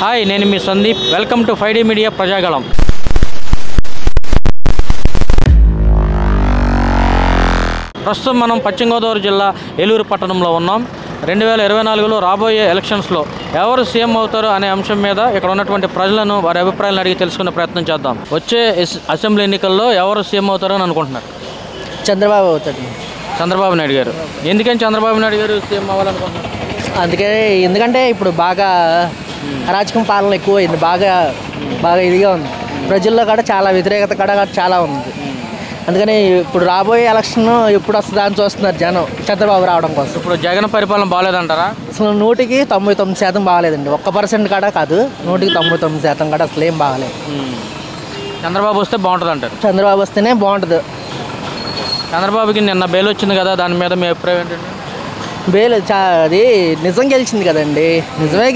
Hi, నేను మీ Sandeep. Welcome to 5D media Prajagalam. ప్రస్తుతం మనం పశ్చిమ గోదావరి జిల్లా ఏలూరు పట్టణంలో ఉన్నాం. 2024లో రాబోయే ఎలక్షన్స్లో ఎవరు సీఎం అవుతారు అనే అంశం మీద ఇక్కడ ఉన్నటువంటి ప్రజలను వారి అభిప్రాయాలను అడిగి తెలుసుకునే ప్రయత్నం చేద్దాం. వచ్చే అసెంబ్లీ ఎన్నికల్లో ఎవరు సీఎం అవుతారో అని అనుకుంటున్నారు? చంద్రబాబు అవుతాడు. చంద్రబాబు నాయుడు గారు. ఎందుకని చంద్రబాబు నాయుడు గారు సీఎం అవ్వాలనుకుంటున్నారు? ఎందుకంటే ఇప్పుడు బాగా అరాచకం పాలన ఎక్కువ అయింది, బాగా ఇదిగా ఉంది. ప్రజల్లో కూడా చాలా వ్యతిరేకత కూడా చాలా ఉంది. అందుకని ఇప్పుడు రాబోయే ఎలక్షన్ ఎప్పుడు వస్తుందా అని చూస్తున్నారు జనం, చంద్రబాబు రావడం కోసం. ఇప్పుడు జగన్ పరిపాలన బాగాలేదంటారా? అసలు 100కి 99% బాగాలేదండి. 1% కూడా కాదు, 100కి 99% కూడా అసలు ఏం బాగాలేదు. చంద్రబాబు వస్తే బాగుంటుంది అంటారు? చంద్రబాబు వస్తేనే బాగుంటుంది. చంద్రబాబుకి నిన్న బెయిల్ వచ్చింది కదా, దాని మీద మీ అభిప్రాయం ఏంటండి? బెయిల్ అది నిజం గెలిచింది కదండి, నిజమే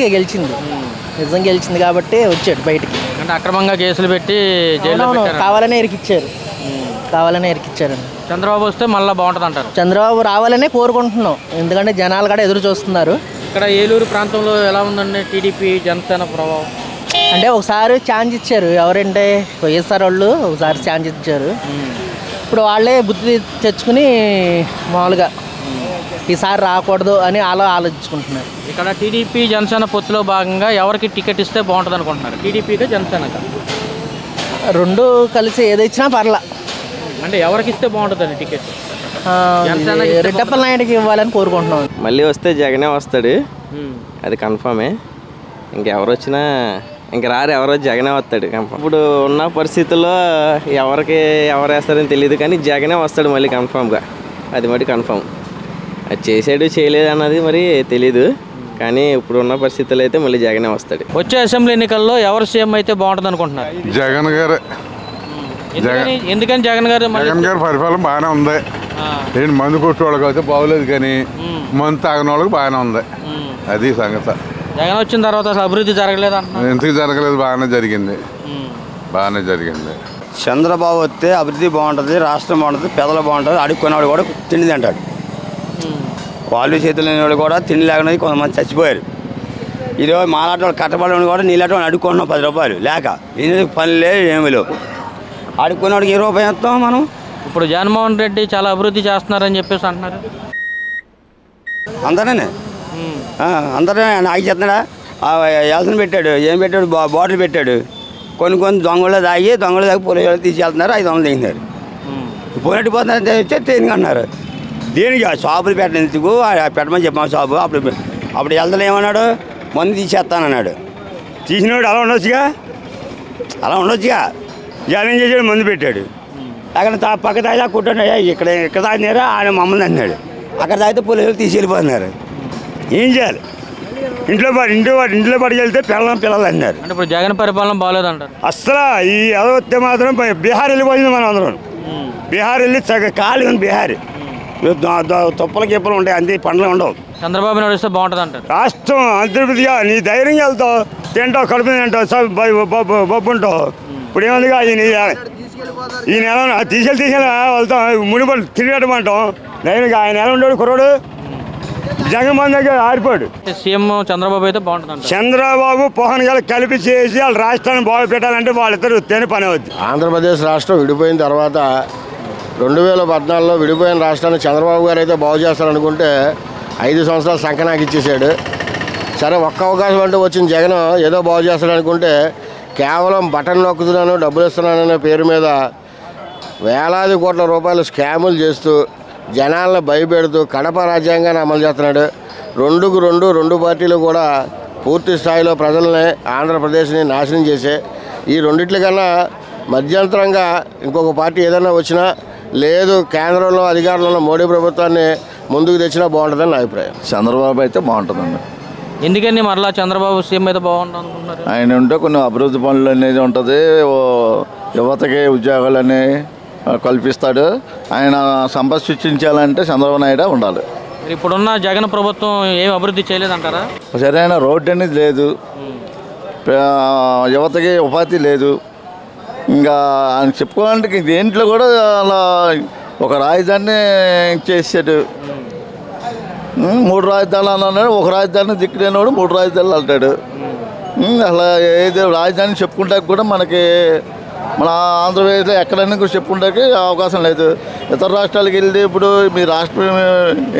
నిజం గెలిచింది కాబట్టి వచ్చాడు బయటికి. అంటే అక్రమంగా కేసులు పెట్టి జైల్లో కావాలనే ఇరికిచ్చారండి. చంద్రబాబు వస్తే మళ్ళీ బాగుంటుంది అంటారు? చంద్రబాబు రావాలనే కోరుకుంటున్నాం, ఎందుకంటే జనాలు కూడా ఎదురు చూస్తున్నారు. ఇక్కడ ఏలూరు ప్రాంతంలో ఎలా ఉందండి టీడీపీ జనసేన ప్రభావం? అంటే ఒకసారి ఛాన్స్ ఇచ్చారు, ఎవరంటే వైఎస్ఆర్ వాళ్ళు ఒకసారి ఛాన్స్ ఇచ్చారు. ఇప్పుడు వాళ్ళే బుద్ధి తెచ్చుకుని మామూలుగా ఈసారి రాకూడదు అని ఆలోచించుకుంటున్నారు. ఇక్కడ టీడీపీ జనసేన పొత్తులో భాగంగా ఎవరికి టికెట్ ఇస్తే బాగుంటుంది అనుకుంటున్నారు? టీడీపీగా జనసేనగా? రెండు కలిసి ఏదిచ్చినా పర్లా. అంటే ఎవరికి ఇస్తే బాగుంటుందండి టికెట్? రెడ్డప్పల నాయుడికి ఇవ్వాలని కోరుకుంటున్నాం. మళ్ళీ వస్తే జగనే వస్తాడు, అది కన్ఫామే. ఇంకెవరు వచ్చినా రారు, ఎవరో జగనే వస్తాడు కన్ఫామ్. ఇప్పుడు ఉన్న పరిస్థితుల్లో ఎవరు వేస్తారని తెలియదు, కానీ జగనే వస్తాడు మళ్ళీ కన్ఫామ్గా, అది మరి కన్ఫామ్. అది చేసాడు చేయలేదు అన్నది మరి తెలీదు, కానీ ఇప్పుడు ఉన్న పరిస్థితుల్లో అయితే మళ్ళీ జగనే వస్తాడు. వచ్చే అసెంబ్లీ ఎన్నికల్లో ఎవరు సీఎం అయితే బాగుంటుంది అనుకుంటున్నారు? జగన్ గారు. ఎందుకని జగన్ గారు? జగన్ గారి పరిపాలన బాగానే ఉంది. ఏంటి మందు కొట్టే వాళ్ళకి అయితే బాగోలేదు, కానీ మందు తాగిన వాళ్ళకి బాగానే ఉంది, అది సంగతి. జగన్ వచ్చిన తర్వాత అసలు అభివృద్ధి జరగలేదు అంటున్నారు. ఎందుకు జరగలేదు? బాగానే జరిగింది. చంద్రబాబు వస్తే అభివృద్ధి బాగుంటుంది, రాష్ట్రం బాగుంటుంది, పెదలు బాగుంటుంది. అడుక్కునేవాడు కూడా తిండి తింటాడు. వాళ్ళు చేతులు లేని వాళ్ళు కూడా తిండి లేకుండా కొంతమంది చచ్చిపోయారు. ఈరోజు మాలాంటి వాళ్ళు కట్టబడి కూడా నీలాంటి వాళ్ళు అడుక్కుంటున్నాం 10 రూపాయలు లేక, ఎందుకు పని లేదు ఏమి లేవు. అడుక్కునేవాడికి ఏ రూపాయి ఇస్తాం మనం? ఇప్పుడు జగన్మోహన్ రెడ్డి చాలా అభివృద్ధి చేస్తున్నారని చెప్పేసి అంటున్నారు. అందరే నాకు చెప్తున్నాడా? ఎలసన పెట్టాడు, ఏం పెట్టాడు? బాటిల్ పెట్టాడు. కొన్ని దొంగలు తాగి పోలీసు తీసుకెళ్తున్నారు, 500 దిగినారు. పోయినట్టు పోతున్నారు, తేలిగా అన్నారు. దేనికి షాపులు పెట్టినందుకు పెట్టమని చెప్పాము షాపు. అప్పుడు వెళ్తాను ఏమన్నాడు? మందు తీసేస్తానన్నాడు. తీసినవాడు అలా ఉండొచ్చుగా. జగన్ ఏం చేసాడు? మందు పెట్టాడు. అక్కడ పక్క తాగితే కుట్టాడు, ఇక్కడ తాగినారా ఆయన మమ్మల్ని అన్నాడు. అక్కడ తాగితే పోలీసులు తీసుకెళ్ళిపోతున్నారు. ఏం చేయాలి? ఇంట్లో పడి వెళ్తే పిల్లలు అన్నారు. అంటే ఇప్పుడు జగన్ పరిపాలన బాగాలేదంటారు? అస్సలు ఈ అదొస్తే మాత్రం బీహార్ వెళ్ళిపోయింది. మనం అందరం బీహార్ వెళ్ళి ఖాళీ ఉంది. బీహార్ తుప్పలు గిప్పలు ఉంటాయి, అంతే పండ్లు ఉండవు. చంద్రబాబు నాయుడు వస్తే బాగుంటుంది అంటారు? రాష్ట్రం అంతర్ప్రదిగా నీ ధైర్యంగా వెళ్తావు, తింటావు, కడుపు తింటావు, బొబ్బు ఉంటావు. ఇప్పుడు ఏముందిగా ఈ నెల తీసుకెళ్ళి వెళ్తాం, మునిపడి తిరిగట్టమంటాం. ధైర్యంగా ఆయన ఎలా ఉండడు కుర్రాడు. జగన్మోహన్ దగ్గర ఆరిపోయాడు. సీఎం చంద్రబాబు అయితే బాగుంటుంది. చంద్రబాబు పవన్ గారు కలిపి చేసి వాళ్ళ రాష్ట్రాన్ని బాగు పెట్టాలంటే వాళ్ళిద్దరు తేని పని అవుద్ది. ఆంధ్రప్రదేశ్ రాష్ట్రం విడిపోయిన తర్వాత 2014లో విడిపోయిన రాష్ట్రాన్ని చంద్రబాబు గారు అయితే బాగు చేస్తారనుకుంటే 5 సంవత్సరాలు సంకనాకి ఇచ్చేసాడు. సరే, ఒక్క అవకాశం అంటూ వచ్చిన జగన్ ఏదో బాగు చేస్తాడనుకుంటే కేవలం బటన్ నొక్కుతున్నాను, డబ్బులు ఇస్తున్నాననే పేరు మీద వేలాది కోట్ల రూపాయలు స్కాములు చేస్తూ జనాలను భయపెడుతూ కడప రాజ్యాంగాన్ని అమలు చేస్తున్నాడు. 2కు 2 పార్టీలు కూడా పూర్తి స్థాయిలో ప్రజల్ని, ఆంధ్రప్రదేశ్ని నాశనం చేసే ఈ రెండిట్లకన్నా మధ్యంతరంగా ఇంకొక పార్టీ ఏదైనా వచ్చినా, లేదు కేంద్రంలో అధికారంలో ఉన్న మోడీ ప్రభుత్వాన్ని ముందుకు తెచ్చినా బాగుంటుందని నా అభిప్రాయం. చంద్రబాబు అయితే బాగుంటుందండి. ఎందుకని మరలా చంద్రబాబు సీఎం అయితే బాగుంటుంది అనుకుంటున్నారు? ఆయన ఉంటే కొన్ని అభివృద్ధి పనులు అనేది ఉంటుంది, యువతకి ఉద్యోగాలు అనేవి కల్పిస్తాడు. ఆయన సంపద సృష్టించాలంటే చంద్రబాబు నాయుడు ఉండాలి. ఇప్పుడున్న జగన్ ప్రభుత్వం ఏం అభివృద్ధి చేయలేదంటారా? సరైన రోడ్డు అనేది లేదు, యువతకి ఉపాధి లేదు. ఇంకా ఆయన చెప్పుకోవాలంటే దేంట్లో కూడా అలా ఒక రాజధాని చేసాడు. 3 రాజధానులు అన్నాడు, ఒక రాజధాని దిక్కులేనివాడు 3 రాజధానులు అంటాడు. అసలు ఏది రాజధాని చెప్పుకుంటే కూడా మనకి మన ఆంధ్రప్రదేశ్లో ఎక్కడైనా కూడా చెప్పుకుంటానికి అవకాశం లేదు. ఇతర రాష్ట్రాలకు వెళ్ళి ఇప్పుడు మీ రాష్ట్రం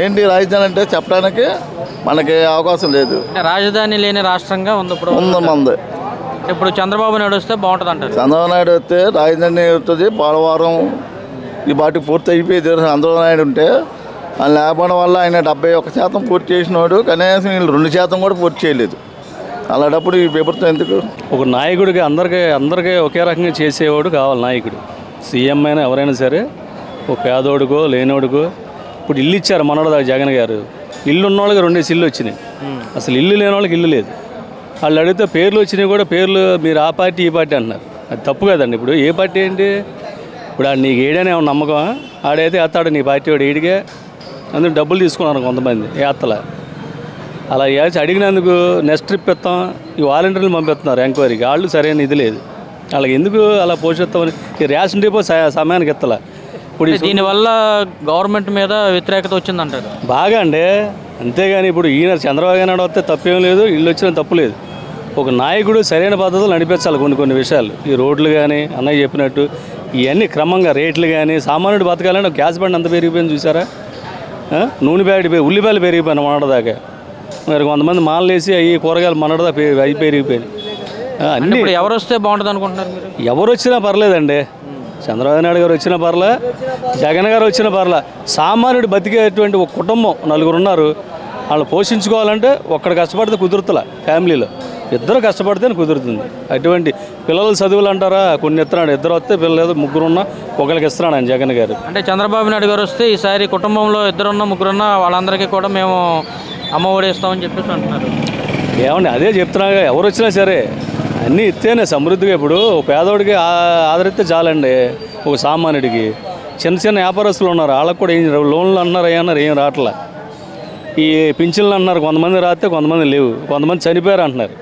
ఏంటి రాజధాని అంటే చెప్పడానికి మనకి అవకాశం లేదు. రాజధాని లేని రాష్ట్రంగా ఉంది ఇప్పుడు. ఉంది. ఇప్పుడు చంద్రబాబు నాయుడు వస్తే బాగుంటుంది అంటారు. చంద్రబాబు నాయుడు వస్తే రాజధాని వస్తుంది. పోలవరం ఈ బాటికి పూర్తి అయిపోయేది. చంద్రబాబు నాయుడు ఉంటే ఆయన లేకపోవడం వల్ల ఆయన 71% పూర్తి చేసినాడు. కనీసం వీళ్ళు 2% కూడా పూర్తి చేయలేదు. అలాంటప్పుడు ఈ ప్రభుత్వం ఎందుకు? ఒక నాయకుడికి అందరికీ ఒకే రకంగా చేసేవాడు కావాలి నాయకుడు. సీఎం అయినా ఎవరైనా సరే ఒక పేదోడుకో లేనోడుకో. ఇప్పుడు ఇల్లు ఇచ్చారు మనోడు జగన్ గారు. ఇల్లు ఉన్న వాళ్ళకి 2 ఇల్లు వచ్చినాయి. అసలు ఇల్లు లేని వాళ్ళకి ఇల్లు లేదు. వాళ్ళు అడిగితే పేర్లు వచ్చినాయి కూడా పేర్లు మీరు ఆ పార్టీ ఈ పార్టీ అంటున్నారు. అది తప్పు కదండి. ఇప్పుడు ఏ పార్టీ ఏంటి? ఇప్పుడు నీకు ఏడనే నమ్మకం ఆడైతే ఎత్తాడు నీ పార్టీ వాడు ఏడిగా. అందుకు డబ్బులు తీసుకున్నారు కొంతమంది ఏత్తలా. అలా వేసి అడిగినందుకు నెక్స్ట్ ట్రిప్ ఇస్తాం ఈ వాలంటీర్లు పంపిస్తున్నారు ఎంక్వైరీకి. వాళ్ళు సరైన ఇది లేదు. వాళ్ళకి ఎందుకు అలా పోషిస్తామని ఈ రేషన్ డిపో సమయానికి ఎత్తలా. ఇప్పుడు దీనివల్ల గవర్నమెంట్ మీద వ్యతిరేకత వచ్చిందంటారు. బాగా అండి. అంతేగాని ఇప్పుడు ఈయన చంద్రబాబు నాయుడు వస్తే తప్పేం లేదు, ఇల్లు వచ్చినా తప్పు లేదు. ఒక నాయకుడు సరైన పద్ధతులు నడిపించాలి. కొన్ని విషయాలు ఈ రోడ్లు కానీ అన్నయ్య చెప్పినట్టు ఇవన్నీ క్రమంగా రేట్లు కానీ సామాన్యుడు బతకాలని గ్యాస్ బండ్ అంత పెరిగిపోయింది చూసారా? నూనె బ్యాగ్ ఉల్లిపాయలు పెరిగిపోయినా మొన్నటిదాకా. మరి కొంతమంది మాలలు వేసి అవి కూరగాయలు మొన్నటిదా అవి పెరిగిపోయినాయి. అన్నీ ఎవరు వస్తే బాగుంటుంది అనుకుంటున్నారు మీరు? ఎవరు వచ్చినా పర్లేదండి. చంద్రబాబు నాయుడు గారు వచ్చినా పర్లే, జగన్ గారు వచ్చినా పర్లే. సామాన్యుడు బతికేటువంటి ఒక కుటుంబం 4 ఉన్నారు. వాళ్ళు పోషించుకోవాలంటే ఒక్కడు కష్టపడితే కుదురుతులా. ఫ్యామిలీలో 2 కష్టపడితేనే కుదురుతుంది. అటువంటి పిల్లల చదువులు అంటారా కొన్ని ఇస్తున్నాడు. 2 వస్తే పిల్లలు 3 ఉన్నా ఒకరికి ఇస్తున్నాడు ఆయన జగన్ గారు. అంటే చంద్రబాబు నాయుడు గారు వస్తే ఈసారి కుటుంబంలో 2 ఉన్నా 3 ఉన్నా వాళ్ళందరికీ కూడా మేము అమ్మ ఒడి ఇస్తామని చెప్పేసి అంటున్నారు. ఏమండి అదే చెప్తున్నా. ఎవరు వచ్చినా సరే అన్నీ ఇస్తేనే సమృద్ధిగా. ఇప్పుడు పేదోడికి ఆదరిస్తే చాలండి. ఒక సామాన్యుడికి చిన్న వ్యాపారస్తులు ఉన్నారు. వాళ్ళకు కూడా ఏం లోన్లు అన్నారు ఏం రావట్లే. ఈ పింఛన్లు అన్నారు కొంతమంది రాస్తే కొంతమంది లేవు. కొంతమంది చనిపోయారు అంటున్నారు.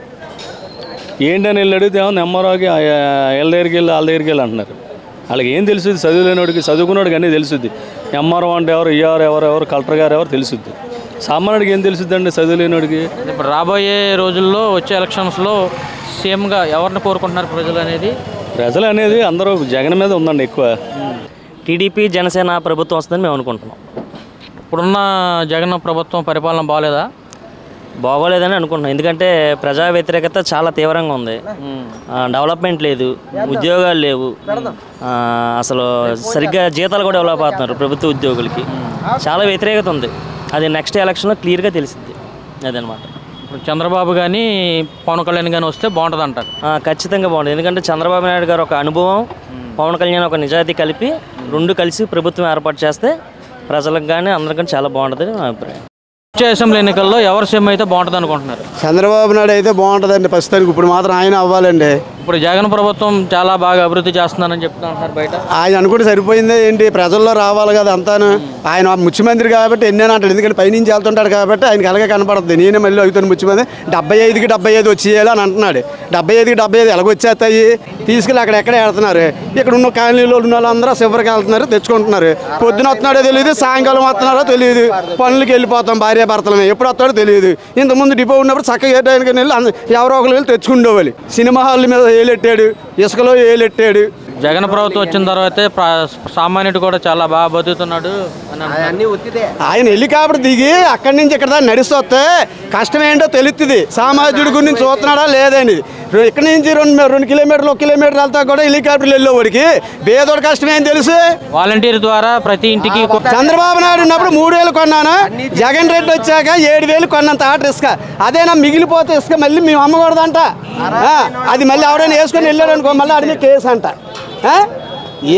ఏంటని వెళ్ళి అడిగితే ఏమన్నా ఎంఆర్ఓకి వీళ్ళ దగ్గరికి వెళ్ళి వాళ్ళ దగ్గరికి వెళ్ళి అంటున్నారు. వాళ్ళకి ఏం తెలుస్తుంది? చదువులేనివాడికి చదువుకున్నవాడికి అన్నీ తెలుస్తుంది. ఎంఆర్ఓ అంటే ఎవరు, ఈఆర్ ఎవరు, కలెక్టర్ గారు ఎవరు తెలుస్తుంది. సామాన్యుడికి ఏం తెలుస్తుంది అండి చదువులేనివాడికి? ఇప్పుడు రాబోయే రోజుల్లో వచ్చే ఎలక్షన్స్లో సీఎంగా ఎవరిని కోరుకుంటున్నారు ప్రజలు అనేది? అందరూ జగన్ మీద ఉందండి ఎక్కువ. టీడీపీ జనసేన ప్రభుత్వం వస్తుందని మేము అనుకుంటున్నాం. ఇప్పుడున్న జగన్ ప్రభుత్వం పరిపాలన బాగాలేదా? బాగోలేదని అనుకుంటున్నాం. ఎందుకంటే ప్రజా వ్యతిరేకత చాలా తీవ్రంగా ఉంది. డెవలప్మెంట్ లేదు, ఉద్యోగాలు లేవు, అసలు సరిగ్గా జీతాలు కూడా ఇవ్వలేకపోతున్నారు ప్రభుత్వ ఉద్యోగులకి. చాలా వ్యతిరేకత ఉంది. అది నెక్స్ట్ ఎలక్షన్లో క్లియర్గా తెలిసింది. అదనమాట. ఇప్పుడు చంద్రబాబు కానీ పవన్ కళ్యాణ్ కానీ వస్తే బాగుంటుంది అంటారు. ఖచ్చితంగా బాగుంటుంది. ఎందుకంటే చంద్రబాబు నాయుడు గారు ఒక అనుభవం, పవన్ కళ్యాణ్ ఒక నిజాయితీ కలిపి 2 కలిసి ప్రభుత్వం ఏర్పాటు చేస్తే ప్రజలకు కానీ అందరికీ చాలా బాగుంటుంది నా అభిప్రాయం. వచ్చే అసెంబ్లీ ఎన్నికల్లో ఎవరు సీఎం అయితే బాగుంటుంది అనుకుంటున్నారు? చంద్రబాబు నాయుడు అయితే బాగుంటుందండి ప్రస్తుతానికి. ఇప్పుడు మాత్రం ఆయన అవ్వాలండి. ఇప్పుడు జగన్ ప్రభుత్వం చాలా బాగా అభివృద్ధి చేస్తుందని చెప్తున్నారు బయట. ఆయన అనుకుంటే సరిపోయిందే ఏంటి? ప్రజల్లో రావాలి కదా అంతాను. ఆయన ముఖ్యమంత్రి కాబట్టి ఎన్నేనా అంటాడు. ఎందుకంటే పైనుంచి వెళ్తుంటాడు కాబట్టి ఆయనకి అలాగే కనపడుతుంది. నేనే మళ్ళీ అవుతాను ముఖ్యమంత్రి. 75కి 75 వచ్చేయాలి అని అంటున్నాడు. 75కి 75 ఎలాగొచ్చేస్తాయి? తీసుకెళ్ళి అక్కడెక్కడే వెళ్తున్నారు. ఇక్కడ ఉన్న కాలనీలో ఉన్న వాళ్ళందరూ శివరికి వెళ్తున్నారు, తెచ్చుకుంటున్నారు. పొద్దున వస్తున్నాడో తెలియదు, సాయంకాలం వస్తున్నారో తెలియదు. పనులకి వెళ్ళిపోతాం భార్యాభర్తలమే. ఎప్పుడు వస్తాడో తెలియదు. ఇంతకుముందు డిపో ఉన్నప్పుడు చక్కగా ఏ టైంకి వెళ్ళి ఎవరో ఒకరు వెళ్ళి తెచ్చుకుండేవాళ్ళు. సినిమా హాల్ మీద ఏలెట్టాడు, ఇసుకలో ఏలెట్టాడు. జగన్ ప్రభుత్వం వచ్చిన తర్వాతే సామాన్యుడు కూడా చాలా బాగా బతుకుతున్నాడు. ఆయన హెలికాప్టర్ దిగి అక్కడి నుంచి ఇక్కడ దాకా నడిచి వస్తే కష్టం ఏంటో తెలుస్తుంది. సామాజికుడి గురించి చూస్తున్నాడా లేదని. ఇక్కడ నుంచి 2 కిలోమీటర్లు 1 కిలోమీటర్ వెళ్తా కూడా హెలికాప్టర్లు వెళ్ళేవాడికి పేదోడు కష్టం ఏం తెలుసు? వాలంటీర్ ద్వారా ప్రతి ఇంటికి. చంద్రబాబు నాయుడు ఉన్నప్పుడు 3000 కొన్నాను. జగన్ రెడ్డి వచ్చాక 7000 కొన్నంత ఆర్డర్ ఇసుక. అదేనా మిగిలిపోతే ఇసుక మళ్ళీ మేము అమ్మకూడదంట. అది మళ్ళీ ఎవరైనా వేసుకొని వెళ్ళాడు అనుకో మళ్ళీ అడిగి కేసు అంట.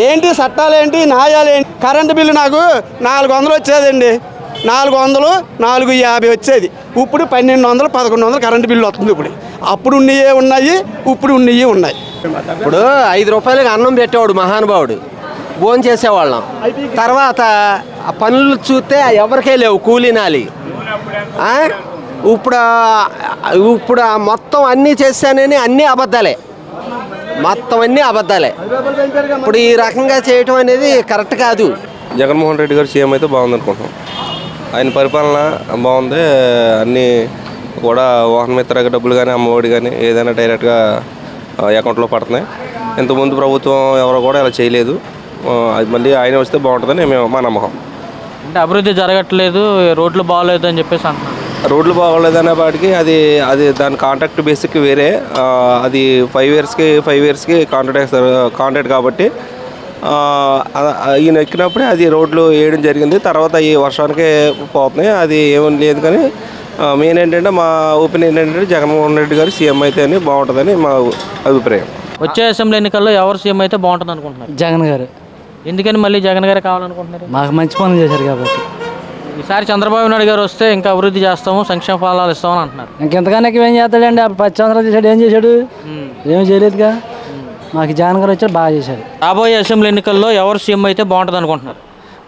ఏంటి చట్టాలు ఏంటి, న్యాయాలు ఏంటి? కరెంటు బిల్లు నాకు 400 వచ్చేదండి. 400, 450 వచ్చేది. ఇప్పుడు 1200, 1100 కరెంటు బిల్లు వస్తుంది. ఇప్పుడు అప్పుడు ఉన్నయే ఉన్నాయి, ఇప్పుడు ఉన్నయే ఉన్నాయి. ఇప్పుడు 5 రూపాయలకి అన్నం పెట్టేవాడు మహానుభావుడు, భోజనం చేసేవాళ్ళం. తర్వాత ఆ పనులు చూస్తే ఎవరికే లేవు, కూలీనాలి. ఇప్పుడు మొత్తం అన్నీ చేస్తానని అన్నీ అబద్ధాలే, మొత్తం అన్నీ అబద్ధాలే. ఇప్పుడు ఈ రకంగా చేయటం అనేది కరెక్ట్ కాదు. జగన్మోహన్ రెడ్డి గారు సీఎం అయితే బాగుంది అనుకుంటున్నాం. ఆయన పరిపాలన బాగుంది. అన్నీ కూడా వాహన మిత్ర డబ్బులు కానీ అమ్మఒడి కానీ ఏదైనా డైరెక్ట్గా అకౌంట్లో పడుతున్నాయి. ఇంతకుముందు ప్రభుత్వం ఎవరు కూడా ఇలా చేయలేదు. అది మళ్ళీ ఆయన వస్తే బాగుంటుందని మా నమ్మకం. అంటే అభివృద్ధి జరగట్లేదు, రోడ్లు బాగోలేదు అని చెప్పేసి అంటున్నారు. రోడ్లు బాగోలేదనే వాటికి అది దాని కాంట్రాక్ట్ బేసిక్ వేరే. అది 5 ఇయర్స్కి కాంట్రాక్ట్ కాబట్టి ఈయన ఎక్కినప్పుడే అది రోడ్లు వేయడం జరిగింది. తర్వాత ఈ వర్షానికే పోతున్నాయి. అది ఏమీ లేదు. కానీ మెయిన్ ఏంటంటే మా ఒపీనియన్ ఏంటంటే జగన్మోహన్ రెడ్డి గారు సీఎం అయితే అని బాగుంటుందని మా అభిప్రాయం. వచ్చే అసెంబ్లీ ఎన్నికల్లో ఎవరు సీఎం అయితే బాగుంటుంది అనుకుంటున్నారు? జగన్ గారు. ఎందుకని మళ్ళీ జగన్ గారే కావాలనుకుంటున్నారు? మాకు మంచి పనులు చేశారు కాబట్టి. ఈసారి చంద్రబాబు నాయుడు గారు వస్తే ఇంకా అభివృద్ధి చేస్తాము, సంక్షేమ ఫలాలు ఇస్తామని అంటున్నారు. ఇంకెంతకన్నా ఏం చేస్తాడండి? 10 సంవత్సరాలు చేశాడు, ఏం చేశాడు? ఏం చేయలేదుగా. మాకు జగన్ గారు వచ్చాడు, బాగా చేశాడు. రాబోయే అసెంబ్లీ ఎన్నికల్లో ఎవరు సీఎం అయితే బాగుంటుంది అనుకుంటున్నారు?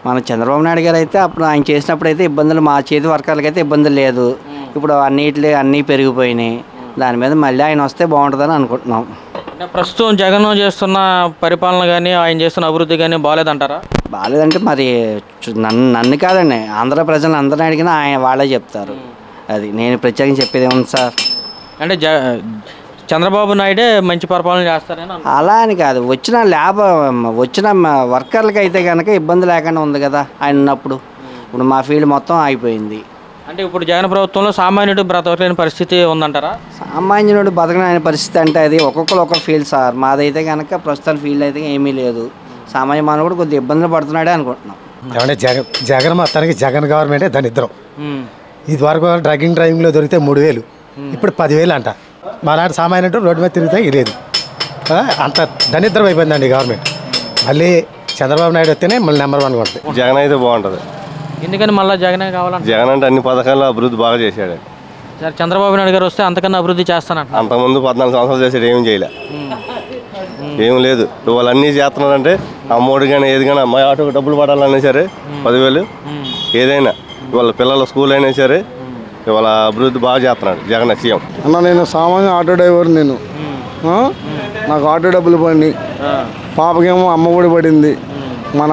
మన చంద్రబాబు నాయుడు గారు అయితే అప్పుడు ఆయన చేసినప్పుడు అయితే ఇబ్బందులు, మా చేతి వర్గాలకి అయితే ఇబ్బందులు లేదు. ఇప్పుడు అన్నీ పెరిగిపోయినాయి. దాని మీద మళ్ళీ ఆయన వస్తే బాగుంటుందని అనుకుంటున్నాం. అంటే ప్రస్తుతం జగన్ చేస్తున్న పరిపాలన కానీ ఆయన చేస్తున్న అభివృద్ధి కానీ బాగాలేదంటారా? బాగాలేదంటే మరి నన్ను కాదండి, ఆంధ్ర ప్రజలను అందరిని అడిగినా వాళ్ళే చెప్తారు. అది నేను ప్రత్యేకంగా చెప్పేది ఏముంది సార్. అంటే చంద్రబాబు నాయుడే మంచి పరిపాలన చేస్తారని అలా అని కాదు, వచ్చిన వర్కర్లకి అయితే కనుక ఇబ్బంది లేకుండా ఉంది కదా ఆయన ఉన్నప్పుడు. ఇప్పుడు మా ఫీల్డ్ మొత్తం అయిపోయింది. అంటే ఇప్పుడు జగన్ ప్రభుత్వంలో సామాన్యుడు బ్రతకలేని పరిస్థితి ఉందంటారా? సామాన్యుడు బతకలేని పరిస్థితి అంటే అది ఒక్కొక్కరు ఫీల్డ్ సార్. మాదైతే కనుక ప్రస్తుతం ఫీల్డ్ అయితే ఏమీ లేదు. సామాన్య మానవుడు కొద్దిగా ఇబ్బందులు పడుతున్నాడే అనుకుంటున్నాం. ఏమంటే జగన్ మొత్తానికి జగన్ గవర్నమెంటే దరిద్రం. ఇది వరకు డ్రైవింగ్లో దొరికితే 3,000, ఇప్పుడు 10,000 అంట. మాలాంటి సామాన్యుడు రోడ్డు మీద తిరిగితే లేదు. అంత దరిద్రం అయిపోయిందండి గవర్నమెంట్. మళ్ళీ చంద్రబాబు నాయుడు వస్తేనే మళ్ళీ నెంబర్ 1 కొడుతుంది. జగన్ అయితే బాగుంటుంది. ఎందుకని మళ్ళీ జగనే కావాలంటే? జగన్ అంటే అన్ని పథకాల్లో అభివృద్ధి బాగా చేశాడు. సార్ చంద్రబాబు నాయుడు గారు వస్తే అంతకన్నా అభివృద్ధి చేస్తానంట. అంతకుముందు 14 సంవత్సరాలు చేసాడు, ఏం చేయలే, ఏం లేదు. వాళ్ళు అన్నీ చేస్తున్నారంటే అమ్మఒడి కానీ ఏది కానీ, అమ్మాయి ఆటోకి డబ్బులు పడాలన్నా సరే 10,000 ఏదైనా, వాళ్ళ పిల్లల స్కూల్ అయినా సరే ఇవాళ అభివృద్ధి బాగా చేస్తున్నాడు జగన్ సీఎం. అన్న నేను సామాన్య ఆటో డ్రైవర్. నాకు ఆటో డబ్బులు పడినాయి. పాపకేమో అమ్మఒడి పడింది. మా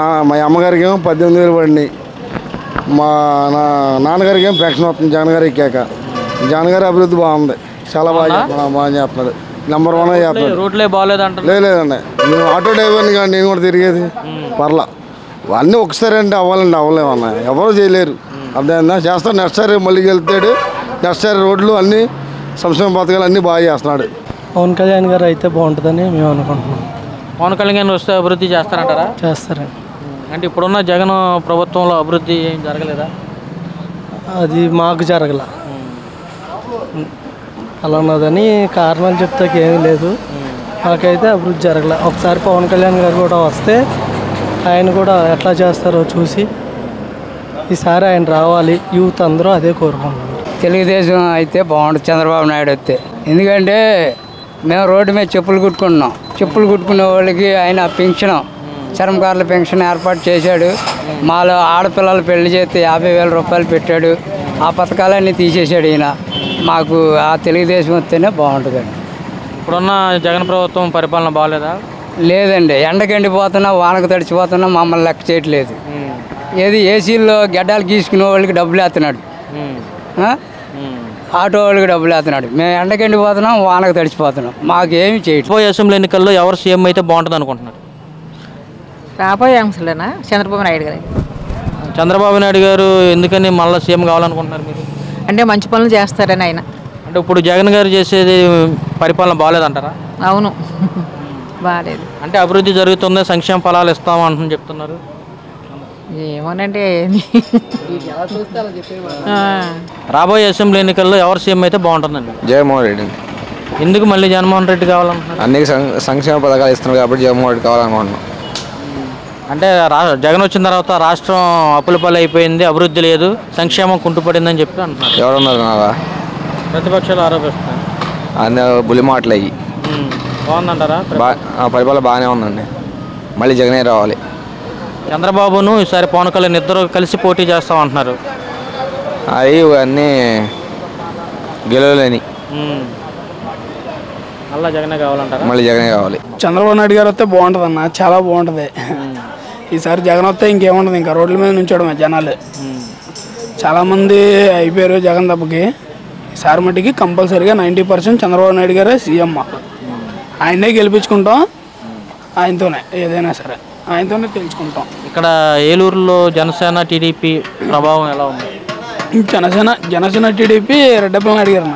అమ్మగారికి ఏమో 18,000 పడినాయి. మా నాన్నగారికి ఏమో పెన్షన్ వస్తుంది జగన్ గారు ఎక్కాక. జగన్ గారి అభివృద్ధి బాగుంది, చాలా బాగా చేస్తున్నాడు. నెంబర్ 1 చేస్తున్నాడు. రోడ్లే బాగాలేదంట. లేదండి, నేను ఆటో డ్రైవర్ని కానీ నేను కూడా తిరిగేది పర్లా. అన్నీ ఒకసారి అంటే అవ్వలేమన్నా, ఎవరు చేయలేరు. అర్థమైందా? చేస్తాడు. నెక్స్ట్ సారి మళ్ళీ వెళ్తాడు. నెక్స్ట్ సారి రోడ్లు అన్నీ సంక్షేమ పథకాలు అన్నీ బాగా చేస్తున్నాడు. పవన్ కళ్యాణ్ గారు అయితే బాగుంటుందని మేము అనుకుంటున్నాం. పవన్ కళ్యాణ్ వస్తే అభివృద్ధి చేస్తారంటారా? చేస్తారండి. అంటే ఇప్పుడున్న జగన్ ప్రభుత్వంలో అభివృద్ధి ఏం జరగలేదా? అది మాకు జరగల. అలా ఉన్నదని కారణాలు చెప్తాకి ఏమీ లేదు. మాకైతే అభివృద్ధి జరగల. ఒకసారి పవన్ కళ్యాణ్ గారు కూడా వస్తే ఆయన కూడా ఎట్లా చేస్తారో చూసి ఈసారి ఆయన రావాలి. యూత్ అందరూ అదే కోరుకుంటున్నారు. తెలుగుదేశం అయితే బాగుంటుంది చంద్రబాబు నాయుడు వస్తే. ఎందుకంటే మేము రోడ్డు మీద చెప్పులు కుట్టుకుంటున్నాం. చెప్పులు కుట్టుకునే వాళ్ళకి ఆయన పెన్షన్, చర్మకారుల పెన్షన్ ఏర్పాటు చేశాడు. మాలో ఆడపిల్లలు పెళ్లి చేస్తే 50,000 రూపాయలు పెట్టాడు. ఆ పథకాలన్నీ తీసేశాడు ఈయన. మాకు ఆ తెలుగుదేశం వస్తేనే బాగుంటుందండి. ఇప్పుడున్న జగన్ ప్రభుత్వం పరిపాలన బాగాలేదా? లేదండి, ఎండకెండిపోతున్నా, వానకు తడిచిపోతున్నా మమ్మల్ని లెక్క చేయట్లేదు. ఏది ఏసీల్లో గడ్డాలు గీసుకునే వాళ్ళకి డబ్బులు వేస్తున్నాడు, ఆటో వాళ్ళకి డబ్బులు వేస్తున్నాడు. మేము ఎండకెండిపోతున్నాం, వానకు తడిచిపోతున్నాం, మాకేమి చేయట్లేదు. అసెంబ్లీ ఎన్నికల్లో ఎవరు సీఎం అయితే బాగుంటుంది అనుకుంటున్నారు? రాబోయే అంశాలేనా? చంద్రబాబు నాయుడు గారు. చంద్రబాబు నాయుడు గారు ఎందుకని మళ్ళీ సీఎం కావాలనుకుంటున్నారు మీరు? అంటే మంచి పనులు చేస్తారని ఆయన. అంటే ఇప్పుడు జగన్ గారు చేసేది పరిపాలన బాగాలేదంటారా? అవును, బాగాలేదు. అంటే అభివృద్ధి జరుగుతుంది, సంక్షేమ ఫలాలు ఇస్తామంటుని చెప్తున్నారు. ఏమోనండి, రాబోయే అసెంబ్లీ ఎన్నికల్లో ఎవరు సీఎం అయితే బాగుంటుందండి? జగన్మోహన్ రెడ్డి. ఎందుకు మళ్ళీ జగన్మోహన్ రెడ్డి కావాలనుకుంటున్నారు? అన్ని సంక్షేమ పథకాలు ఇస్తున్నారు కాబట్టి జగన్మోహన్ రెడ్డి కావాలనుకుంటున్నాం. అంటే జగన్ వచ్చిన తర్వాత రాష్ట్రం అప్పుల పాలు అయిపోయింది, అభివృద్ధి లేదు, సంక్షేమం కుంటుపడిందని చెప్పి అంటున్నారు. ఎవరున్నారు? ప్రతిపక్షాలు ఆరోపిస్తున్నారు. అన్ని బులి మాటలు అయ్యి. బాగుందంటారా? పరిపాలన బాగానే ఉందండి, మళ్ళీ జగనే రావాలి. చంద్రబాబును ఈసారి పవన్ కళ్యాణ్ ఇద్దరు కలిసి పోటీ చేస్తామంటున్నారు. అవి అన్నీ గెలవలేని. మళ్ళీ జగనే కావాలంటారా? మళ్ళీ జగనే కావాలి. చంద్రబాబు నాయుడు గారు వస్తే బాగుంటుంది అన్న, చాలా బాగుంటుంది. ఈసారి జగన్ వస్తే ఇంకేముంటుంది, ఇంకా రోడ్ల మీద నుంచోడమే జనాలు. చాలామంది అయిపోయారు జగన్ దెబ్బకి. ఈసారి మట్టికి కంపల్సరీగా 90% చంద్రబాబు నాయుడు గారే సీఎం మాకు. ఆయనే గెలిపించుకుంటాం, ఆయనతోనే ఏదైనా సరే ఆయనతోనే తెలుసుకుంటాం. ఇక్కడ ఏలూరులో జనసేన టీడీపీ ప్రభావం ఎలా ఉంది? జనసేన టీడీపీ రెడ్డప్పల నాయుడు గారు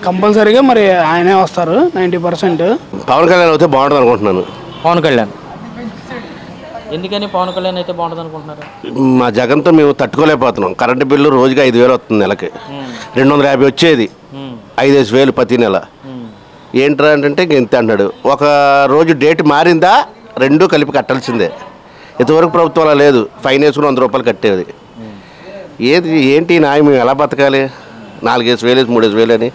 కంపల్సరీగా మరి ఆయనే వస్తారు 90%. పవన్ కళ్యాణ్ అయితే బాగుంటుంది అనుకుంటున్నాను. పవన్ కళ్యాణ్ ఎందుకని పవన్ కళ్యాణ్ అయితే బాగుంటుంది అనుకుంటున్నారు? మా జగన్తో మేము తట్టుకోలేకపోతున్నాం. కరెంటు బిల్లు రోజుకి 5,000 వస్తుంది, నెలకి 250 వచ్చేది, 5,000 ప్రతి నెల. ఏంట్రా అంటే ఇంత అన్నాడు. ఒక రోజు డేట్ మారిందా 2 కలిపి కట్టాల్సిందే. ఇంతవరకు ప్రభుత్వం అలా లేదు, ఫైన్ వేసుకుని 100 రూపాయలు కట్టేది. ఏంటి న్యాయం? మేము ఎలా బతకాలి? 4,000 3,000 అని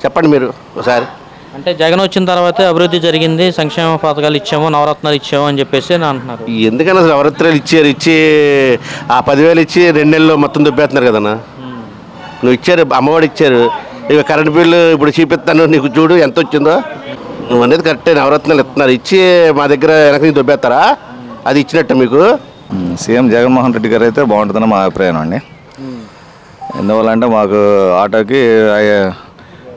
చెప్పండి మీరు ఒకసారి. అంటే జగన్ వచ్చిన తర్వాత అభివృద్ధి జరిగింది, సంక్షేమ పథకాలు ఇచ్చాము, నవరత్నాలు ఇచ్చాము అని చెప్పేసి అంటున్నారు. ఎందుకని అసలు నవరత్నాలు ఇచ్చి ఆ 10,000 ఇచ్చి 2 నెలల్లో మొత్తం దుబ్బేస్తున్నారు కదన్నా. నువ్వు ఇచ్చారు, అమ్మఒడి ఇచ్చారు, ఇక కరెంట్ బిల్లు ఇప్పుడు చూపిస్తాను నీకు, చూడు ఎంత వచ్చిందో. నువ్వు అనేది కరెక్టే, నవరత్నాలు ఇస్తున్నారు, ఇచ్చి మా దగ్గర వెనక నీకు దుబ్బేస్తారా? అది ఇచ్చినట్టు మీకు. సీఎం జగన్మోహన్ రెడ్డి గారు అయితే బాగుంటుందని మా అభిప్రాయం అండి. ఎందువల్లంటే మాకు ఆటోకి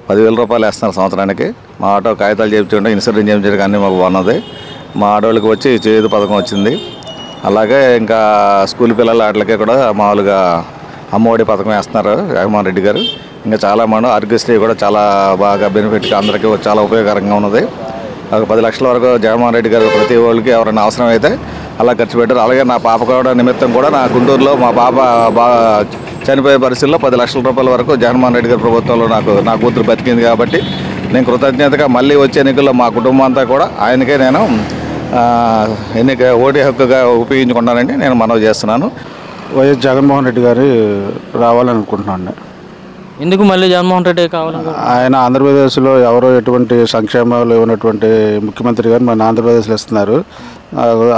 10,000 రూపాయలు వేస్తున్నారు సంవత్సరానికి. మా ఆటో కాగితాలు చేయించుకుంటే ఇన్సూరెన్స్ చేయించడానికి అన్నీ మాకు బాగున్నది. మా ఆటోళ్ళకి వచ్చి చేదు పథకం వచ్చింది. అలాగే ఇంకా స్కూల్ పిల్లల వాటికి కూడా మామూలుగా అమ్మఒడి పథకం వేస్తున్నారు జగన్మోహన్ రెడ్డి గారు. ఇంకా చాలా మంది ఆరోగ్యశ్రీ కూడా చాలా బాగా బెనిఫిట్గా అందరికీ చాలా ఉపయోగకరంగా ఉన్నది. ఒక 10 లక్షల వరకు జగన్మోహన్ రెడ్డి గారు ప్రతి వాళ్ళకి ఎవరైనా అవసరం అయితే అలా ఖర్చు పెట్టారు. అలాగే నా పాప కూడా నిమిత్తం కూడా నా గుంటూరులో మా పాప బాగా చనిపోయే పరిస్థితుల్లో 10 లక్షల రూపాయల వరకు జగన్మోహన్ రెడ్డి గారి ప్రభుత్వంలో నా కూతురు బతికింది. కాబట్టి నేను కృతజ్ఞతగా మళ్ళీ వచ్చే ఎన్నికల్లో మా కుటుంబం అంతా కూడా ఆయనకే నేను ఓటు హక్కుగా ఉపయోగించుకున్నానని నేను మనవి చేస్తున్నాను. వైఎస్ జగన్మోహన్ రెడ్డి గారు రావాలనుకుంటున్నాను. ఎందుకు మళ్ళీ జగన్మోహన్ రెడ్డి కావాలని? ఆయన ఆంధ్రప్రదేశ్లో ఎవరో ఎటువంటి సంక్షేమాలు ఇవ్వనటువంటి ముఖ్యమంత్రి గారు మన ఆంధ్రప్రదేశ్లో ఇస్తున్నారు.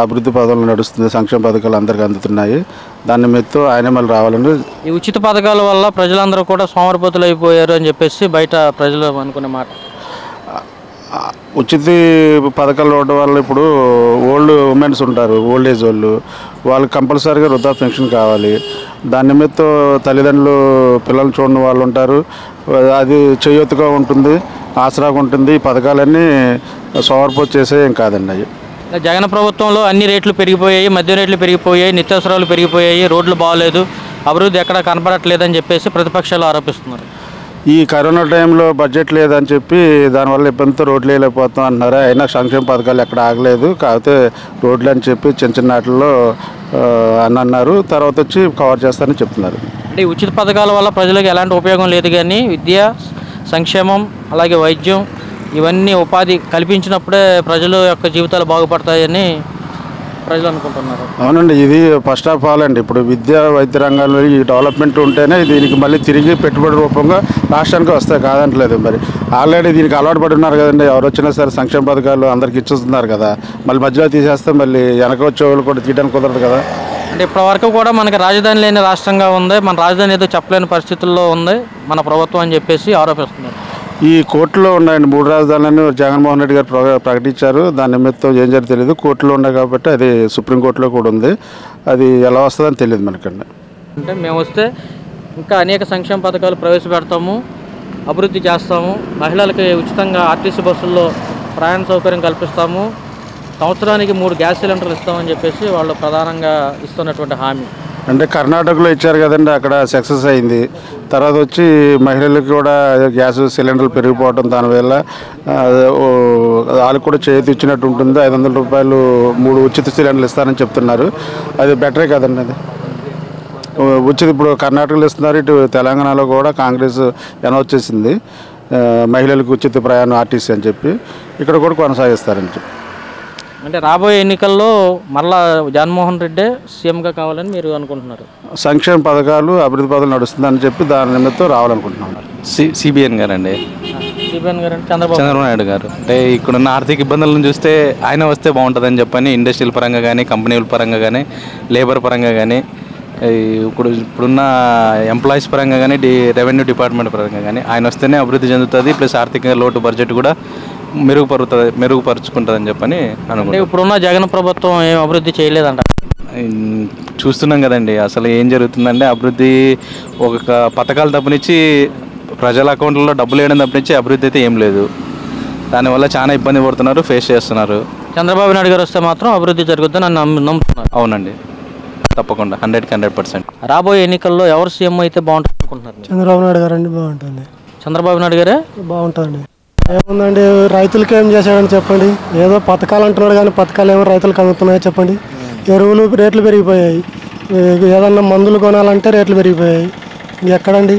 అభివృద్ధి పథకాలు నడుస్తుంది, సంక్షేమ పథకాలు అందరికీ అందుతున్నాయి. దాని నిమిత్తం ఆయనే మళ్ళీ రావాలని. ఈ ఉచిత పథకాల వల్ల ప్రజలందరూ కూడా సోమరిపోతులు అయిపోయారు అని చెప్పేసి బయట ప్రజలు అనుకునే మాట. ఉచిత పథకాలు ఇవ్వడం వల్ల ఇప్పుడు ఓల్డ్ ఉమెన్స్ ఉంటారు, ఓల్డ్ ఏజ్ వాళ్ళకి కంపల్సరీగా వృద్ధా పెన్షన్ కావాలి. దాని నిమిత్తం తల్లిదండ్రులు పిల్లలు చూడని వాళ్ళు ఉంటారు. అది చేయూతగా ఉంటుంది, ఆసరాగా ఉంటుంది. ఈ పథకాలన్నీ సోమరిపోతు చేసే ఏం కాదండి. అవి జగన్ ప్రభుత్వంలో అన్ని రేట్లు పెరిగిపోయాయి, మద్యం రేట్లు పెరిగిపోయాయి, నిత్యావసరాలు పెరిగిపోయాయి, రోడ్లు బాగలేదు, అభివృద్ధి ఎక్కడ కనపడట్లేదని చెప్పేసి ప్రతిపక్షాలు ఆరోపిస్తున్నారు. ఈ కరోనా టైంలో బడ్జెట్ లేదని చెప్పి దానివల్ల ఇబ్బందితో రోడ్లు వేయలేకపోతాం అంటున్నారు. అయినా సంక్షేమ పథకాలు ఎక్కడ ఆగలేదు. కాకపోతే రోడ్లు అని చెప్పి చిన్న వాటిల్లో అని అన్నారు. తర్వాత వచ్చి కవర్ చేస్తారని చెప్తున్నారు. అంటే ఉచిత పథకాల వల్ల ప్రజలకు ఎలాంటి ఉపయోగం లేదు, కానీ విద్య, సంక్షేమం, అలాగే వైద్యం, ఇవన్నీ ఉపాధి కల్పించినప్పుడే ప్రజల యొక్క జీవితాలు బాగుపడతాయని ప్రజలు అనుకుంటున్నారు. అవునండి, ఇది ఫస్ట్ ఆఫ్ ఆల్ అండి. ఇప్పుడు విద్యా వైద్య రంగాల్లో ఈ డెవలప్మెంట్ ఉంటేనే దీనికి మళ్ళీ తిరిగి పెట్టుబడి రూపంగా రాష్ట్రానికి వస్తాయి, కాదంటలేదు. మరి ఆల్రెడీ దీనికి అలవాటు పడి ఉన్నారు కదండి. ఎవరు వచ్చినా సరే సంక్షేమ పథకాలు అందరికి ఇచ్చేస్తున్నారు కదా. మళ్ళీ మధ్యలో తీసేస్తే మళ్ళీ వెనక వచ్చే వాళ్ళు కూడా తీయడానికి కుదరదు కదా. అంటే ఇప్పటివరకు కూడా మనకి రాజధాని లేని రాష్ట్రంగా ఉంది, మన రాజధాని ఏదో చెప్పలేని పరిస్థితుల్లో ఉంది మన ప్రభుత్వం అని చెప్పేసి ఆరోపిస్తున్నారు. ఈ కోర్టులో ఉన్నాయండి 3 రాజధానులను జగన్మోహన్ రెడ్డి గారు ప్రకటించారు. దాని నిమిత్తం ఏం జరిగింది తెలియదు. కోర్టులో ఉన్నాయి కాబట్టి అది సుప్రీంకోర్టులో కూడా ఉంది. అది ఎలా వస్తుందని తెలియదు మనకండి. అంటే మేము వస్తే ఇంకా అనేక సంక్షేమ పథకాలు ప్రవేశపెడతాము, అభివృద్ధి చేస్తాము, మహిళలకి ఉచితంగా ఆర్టీసీ బస్సుల్లో ప్రయాణ సౌకర్యం కల్పిస్తాము, సంవత్సరానికి 3 గ్యాస్ సిలిండర్లు ఇస్తామని చెప్పేసి వాళ్ళు ప్రధానంగా ఇస్తున్నటువంటి హామీ. అంటే కర్ణాటకలో ఇచ్చారు కదండి, అక్కడ సక్సెస్ అయింది. తర్వాత వచ్చి మహిళలకు కూడా గ్యాస్ సిలిండర్లు పెరిగిపోవడం, దానివల్ల వాళ్ళకి కూడా చేతి ఇచ్చినట్టు ఉంటుంది. 500 రూపాయలు 3 ఉచిత సిలిండర్లు ఇస్తారని చెప్తున్నారు. అది బెటరే కదండి. అది ఉచిత ఇప్పుడు కర్ణాటకలో ఇస్తున్నారు, ఇటు తెలంగాణలో కూడా కాంగ్రెస్ అనౌన్స్ చేసింది మహిళలకు ఉచిత ప్రయాణం ఆర్టీసీ అని చెప్పి. ఇక్కడ కూడా కొనసాగిస్తారని చెప్పి. అంటే రాబోయే ఎన్నికల్లో మరలా జగన్మోహన్ రెడ్డి సీఎంగా కావాలని మీరు అనుకుంటున్నారు? సంక్షేమ పథకాలు, అభివృద్ధి పథకాలు నడుస్తుందని చెప్పి దాని నిమిత్తం రావాలనుకుంటున్నాను. సిబిఎన్ గారు అండి. సిబిఎన్ గారు అంటే చంద్రబాబు నాయుడు గారు. అంటే ఇక్కడున్న ఆర్థిక ఇబ్బందులను చూస్తే ఆయన వస్తే బాగుంటుందని చెప్పని ఇండస్ట్రియల్ పరంగా కానీ, కంపెనీల పరంగా కానీ, లేబర్ పరంగా కానీ, ఇప్పుడున్న ఎంప్లాయీస్ పరంగా కానీ, రెవెన్యూ డిపార్ట్మెంట్ పరంగా కానీ ఆయన వస్తేనే అభివృద్ధి చెందుతుంది. ప్లస్ ఆర్థిక లోటు బడ్జెట్ కూడా మెరుగుపరుచుకుంటుందని చెప్పని అనుకుంటున్నాను. ఇప్పుడున్న జగన్ ప్రభుత్వం ఏం అభివృద్ధి చేయలేదంట. చూస్తున్నాం కదండి అసలు ఏం జరుగుతుందంటే అభివృద్ధి ఒక పథకాలు తప్పనిచ్చి ప్రజల అకౌంట్లలో డబ్బులు వేయడం తప్పనిచ్చి అభివృద్ధి అయితే ఏం లేదు. దానివల్ల చాలా ఇబ్బంది పడుతున్నారు, ఫేస్ చేస్తున్నారు. చంద్రబాబు నాయుడు గారు వస్తే మాత్రం అభివృద్ధి జరుగుతుందని నన్ను నమ్ముతున్నారు. అవునండి, తప్పకుండా 100% రాబోయే ఎన్నికల్లో ఎవరు సీఎం అయితే బాగుంటుంది అనుకుంటున్నారు? చంద్రబాబు నాయుడు గారు అండి బాగుంటుంది. చంద్రబాబు నాయుడు గారే బాగుంటుందండి. ఏముందండి, రైతులకి ఏం చేశాడని చెప్పండి. ఏదో పథకాలు అంటున్నాడు కానీ పథకాలు ఏమో రైతులకు అందుతున్నాయో చెప్పండి. ఎరువులు రేట్లు పెరిగిపోయాయి, ఏదన్నా మందులు కొనాలంటే రేట్లు పెరిగిపోయాయి. ఎక్కడండి?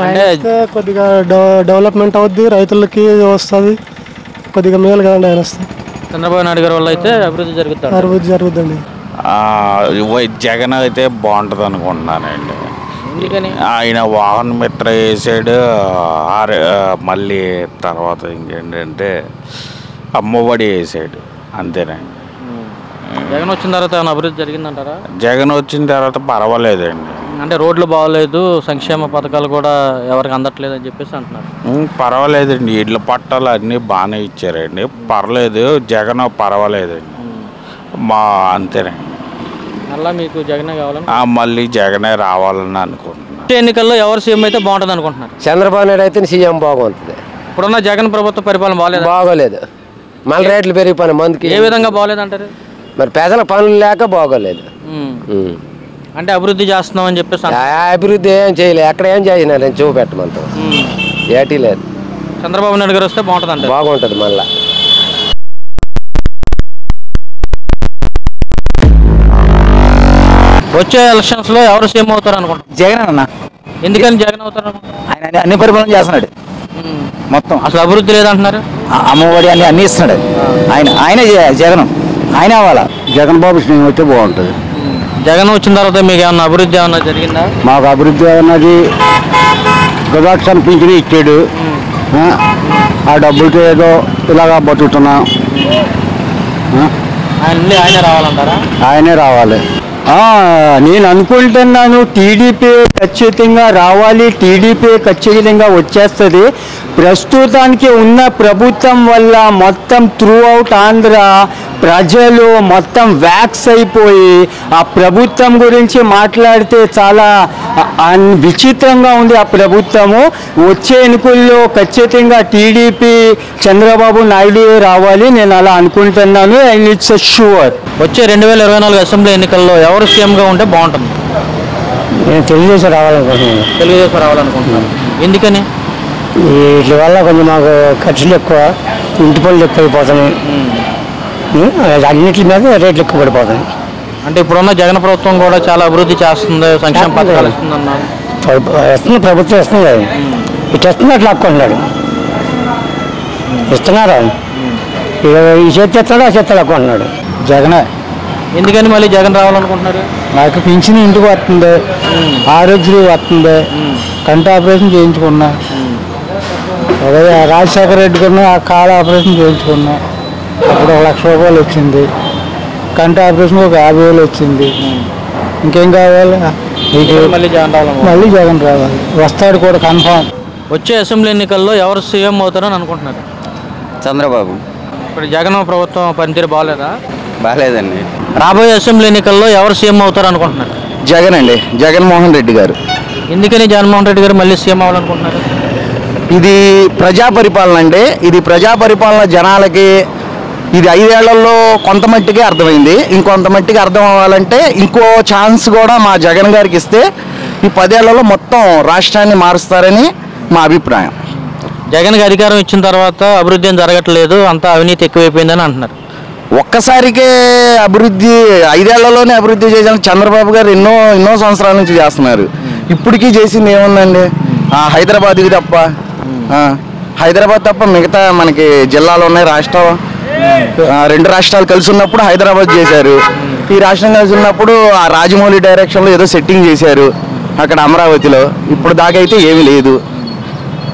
అంటే కొద్దిగా డెవలప్మెంట్ అవుద్ది, రైతులకి వస్తుంది, కొద్దిగా మేలు కదండి ఆయన వస్తే. చంద్రబాబు నాయుడు గారి వల్ల అయితే అభివృద్ధి జరుగుతుంది. అభివృద్ధి జరుగుద్దండి. జగన్ అయితే బాగుంటుంది అనుకుంటున్నానండి. ఆయన వాహన మిత్ర వేసాడు, మళ్ళీ తర్వాత ఇంకేంటంటే అమ్మఒడి వేసాడు, అంతేనండి. జగన్ వచ్చిన తర్వాత ఏమైనా అభివృద్ధి జరిగిందంటారా? జగన్ వచ్చిన తర్వాత పర్వాలేదండి. అంటే రోడ్లు బాగోలేదు, సంక్షేమ పథకాలు కూడా ఎవరికి అందట్లేదు అని చెప్పేసి అంటున్నారు. పర్వాలేదండి, ఇళ్ళ పట్టాలు అన్నీ బాగానే ఇచ్చారండి, పర్లేదు. జగన్ పర్వాలేదండి, అంతేనండి. మళ్ళీ మీకు జగనే కావాలని? మళ్ళీ జగనే రావాలని అనుకుంటున్నాను. ఎన్నికల్లో ఎవరు సీఎం అయితే బాగుంటుంది అనుకుంటున్నారు? చంద్రబాబు నాయుడు అయితే సీఎం బాగుంటుంది. ఇప్పుడున్న జగన్ ప్రభుత్వ పరిపాలన బాగోలేదు? బాగోలేదు. మళ్ళీ రేట్లు పెరిగిపోయినాయి మందుకి. ఏ విధంగా బాగోలేదు అంటారు? మరి పేదల పనులు లేక బాగోలేదు. అంటే అభివృద్ధి చేస్తున్నామని చెప్పేసి అభివృద్ధి ఏం చేయలేదు, ఎక్కడ ఏం చేసినారు నేను చూపెట్టమంటాం, ఏటీ లేదు. చంద్రబాబు నాయుడు గారు వస్తే బాగుంటుంది అంటే? బాగుంటుంది. మళ్ళా వచ్చే ఎలక్షన్స్ లో ఎవరు సీఎం అవుతారు అనుకుంటున్నారు? జగన్ అన్న. ఎందుకని జగన్ అవుతారు? ఆయన అన్ని పరిపాలన చేస్తున్నాడు మొత్తం. అసలు అభివృద్ధి లేదంటున్నారు. అమ్మఒడి అన్ని ఇస్తున్నాడు ఆయనే జగన్, ఆయన అవ్వాలా. జగన్ బాబు స్నేహం అయితే బాగుంటుంది. జగన్ వచ్చిన తర్వాత మీకు ఏమన్నా అభివృద్ధి ఏమన్నా జరిగిందా? మాకు అభివృద్ధి అన్నది ప్రజాక్షణ పింఛని ఇచ్చాడు, ఆ డబ్బులతో ఏదో ఇలాగా బతుకుతున్నాం. ఆయన రావాలంటారా? ఆయనే రావాలి. నేను అనుకుంటున్నాను టీడీపీ ఖచ్చితంగా రావాలి, టీడీపీ ఖచ్చితంగా వచ్చేస్తుంది. ప్రస్తుతానికి ఉన్న ప్రభుత్వం వల్ల మొత్తం త్రూ అవుట్ ఆంధ్ర ప్రజలు మొత్తం వ్యాక్స్ అయిపోయి ఆ ప్రభుత్వం గురించి మాట్లాడితే చాలా విచిత్రంగా ఉంది. ఆ ప్రభుత్వము వచ్చే ఎన్నికల్లో ఖచ్చితంగా టీడీపీ చంద్రబాబు నాయుడు రావాలి, నేను అలా అనుకుంటున్నాను. And it's sure. వచ్చే 2024 అసెంబ్లీ ఎన్నికల్లో ఎవరు సీఎంగా ఉంటే బాగుంటుంది? నేను తెలుగుదేశం రావాలనుకుంటున్నాను. తెలుగుదేశం రావాలనుకుంటున్నాను. ఎందుకని? వీటి వల్ల కొంచెం మాకు ఖర్చులు ఎక్కువ, ఇంటి పనులు ఎక్కువ అయిపోతున్నాయి, అన్నిటి మీద రేట్లు ఎక్కువ పడిపోతాయి. అంటే ఇప్పుడున్న జగన్ ప్రభుత్వం కూడా చాలా అభివృద్ధి చేస్తుంది, సంక్షేమ పథకాలు ఇస్తుంది అన్నారు. ఇస్తుంది, ప్రభుత్వం ఇస్తుంది కదా, ఇటు ఇస్తుంది అట్లా లాక్కుంటున్నాడు. ఇస్తున్నారా ఈ చేతి ఎత్తాడు, ఆ చేతి లాక్కుంటున్నాడు. జగనే. ఎందుకని మళ్ళీ జగన్ రావాలనుకుంటున్నారు? నాకు పింఛన్ ఇంటికి వస్తుంది, ఆరోగ్యం వస్తుంది, కంటి ఆపరేషన్ చేయించుకున్నా, అదే రాజశేఖర రెడ్డి కన్నా ఆ కాళ్ళ ఆపరేషన్ చేయించుకున్నా, అప్పుడు 1 లక్ష రూపాయలు వచ్చింది. కంటి ఆపరేషన్ ఒక 50,000 వచ్చింది. ఇంకేం కావాలి? మళ్ళీ జగన్ రావాలి, వస్తాడు కూడా కన్ఫామ్. వచ్చే అసెంబ్లీ ఎన్నికల్లో ఎవరు సీఎం అవుతారని అనుకుంటున్నారు? చంద్రబాబు. ఇప్పుడు జగన్ ప్రభుత్వం పనితీరు బాగాలేదా? బాగాలేదండి. రాబోయే అసెంబ్లీ ఎన్నికల్లో ఎవరు సీఎం అవుతారు అనుకుంటున్నారు? జగన్ అండి, జగన్మోహన్ రెడ్డి గారు. ఎందుకని జగన్మోహన్ రెడ్డి గారు మళ్ళీ సీఎం అవ్వాలనుకుంటున్నారు? ఇది ప్రజా పరిపాలన అండి. ఇది ప్రజా పరిపాలన జనాలకి ఇది 5 ఏళ్లలో కొంత మట్టికే అర్థమైంది. ఇంకొంత మట్టికి అర్థం అవ్వాలంటే ఇంకో ఛాన్స్ కూడా మా జగన్ గారికి ఇస్తే ఈ 10 ఏళ్లలో మొత్తం రాష్ట్రాన్ని మారుస్తారని మా అభిప్రాయం. జగన్కి అధికారం ఇచ్చిన తర్వాత అభివృద్ధి ఏం జరగట్లేదు, అంతా అవినీతి ఎక్కువైపోయిందని అంటున్నారు. ఒక్కసారికే అభివృద్ధి 5 ఏళ్లలోనే అభివృద్ధి చేసిన చంద్రబాబు గారు ఎన్నో సంవత్సరాల నుంచి చేస్తున్నారు. ఇప్పటికీ చేసింది ఏముందండి? హైదరాబాద్కి తప్ప, హైదరాబాద్ తప్ప మిగతా మనకి జిల్లాలు ఉన్నాయి, రాష్ట్రం 2 రాష్ట్రాలు కలిసి ఉన్నప్పుడు హైదరాబాద్ చేశారు. ఈ రాష్ట్రం కలిసి ఉన్నప్పుడు ఆ రాజమౌళి డైరెక్షన్లో ఏదో సెట్టింగ్ చేశారు అక్కడ అమరావతిలో. ఇప్పుడు దాకా అయితే ఏమీ లేదు.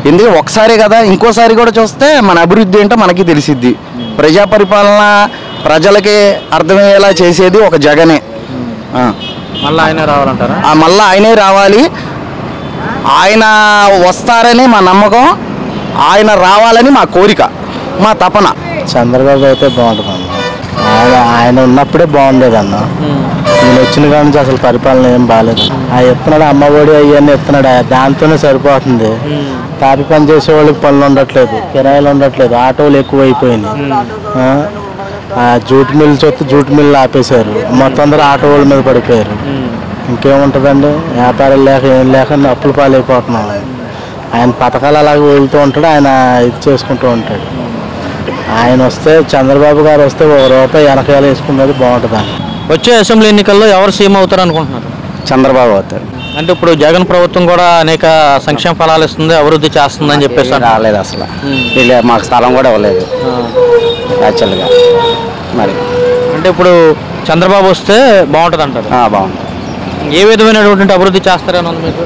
ఎందుకంటే ఒకసారి కదా, ఇంకోసారి కూడా చూస్తే మన అభివృద్ధి ఏంటో మనకి తెలిసిద్ది. ప్రజా పరిపాలన ప్రజలకి అర్థమయ్యేలా చేసేది ఒక జగనే. మళ్ళీ ఆయనే రావాలంటారా? మళ్ళీ ఆయనే రావాలి. ఆయన వస్తారని మా నమ్మకం, ఆయన రావాలని మా కోరిక, మా తపన. చంద్రబాబు అయితే బాగుంటుంది. ఆయన ఉన్నప్పుడే బాగుండేది అన్న. నేను వచ్చిన కాడ నుంచి అసలు పరిపాలన ఏం బాగాలేదు. ఎత్తున్నాడు అమ్మఒడి అవన్నీ ఎత్తున్నాడు, దాంతోనే సరిపోతుంది. తాపి పని చేసే వాళ్ళకి పనులు ఉండట్లేదు, కిరాయిలు ఉండట్లేదు, ఆటోలు ఎక్కువ అయిపోయినాయి. జూట్ మిల్ చొత్తు జూట్ మిల్ ఆపేశారు, మొత్తం అందరూ ఆటో వాళ్ళ మీద పడిపోయారు. ఇంకేముంటుందండి, వ్యాపారాలు లేక ఏం లేక అప్పుల పాలైపోతున్నాం. ఆయన పథకాలు అలాగే వెళ్తూ ఉంటాడు, ఆయన ఇది చేసుకుంటూ ఉంటాడు. ఆయన వస్తే, చంద్రబాబు గారు వస్తే ₹1 వెనకాల వేసుకున్నది బాగుంటుంది. వచ్చే అసెంబ్లీ ఎన్నికల్లో ఎవరు సీఎం అవుతారు అనుకుంటున్నారు? చంద్రబాబు అవుతారు. అంటే ఇప్పుడు జగన్ ప్రభుత్వం కూడా అనేక సంక్షేమ ఫలాలు ఇస్తుంది, అభివృద్ధి చేస్తుంది అని చెప్పేసి రాలేదు అసలు. మాకు స్థలం కూడా ఇవ్వలేదు యాక్చువల్గా. మరి అంటే ఇప్పుడు చంద్రబాబు వస్తే బాగుంటుంది అంటారు? బాగుంటుంది. ఏ విధమైనటువంటి అభివృద్ధి చేస్తారని ఉంది మీకు?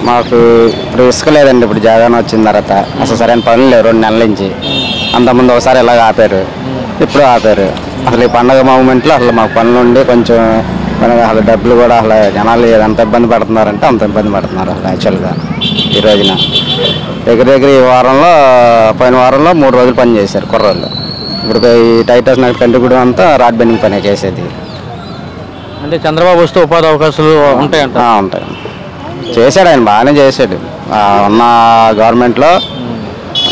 మాకు ఇప్పుడు ఇసుక లేదండి. ఇప్పుడు జగన్ వచ్చిన తర్వాత అసలు సరైన పనులు లేవు 2 నెలల నుంచి. అంతకుముందు ఒకసారి ఇలాగ ఆపారు, ఇప్పుడు ఆపారు. అసలు ఈ పండగ మూమెంట్లో అసలు మాకు పనులు ఉండి కొంచెం అసలు డబ్బులు కూడా అసలు జనాలు ఎంత ఇబ్బంది పడుతున్నారంటే అంత ఇబ్బంది పడుతున్నారు అసలు యాక్చువల్గా. ఈ రోజున దగ్గర ఈ వారంలో, పోయిన వారంలో 3 రోజులు పని చేశారు కుర్రోళ్ళు. ఇప్పుడు ఈ టైటస్ నగర్ కంటిగూడెం అంతా రాడ్ బెండింగ్ పని చేసేది. అంటే చంద్రబాబు వస్తే ఉపాధి అవకాశాలు ఉంటాయంట? ఉంటాయి. చేశాడు ఆయన, బాగానే చేశాడు. ఉన్న గవర్నమెంట్లో,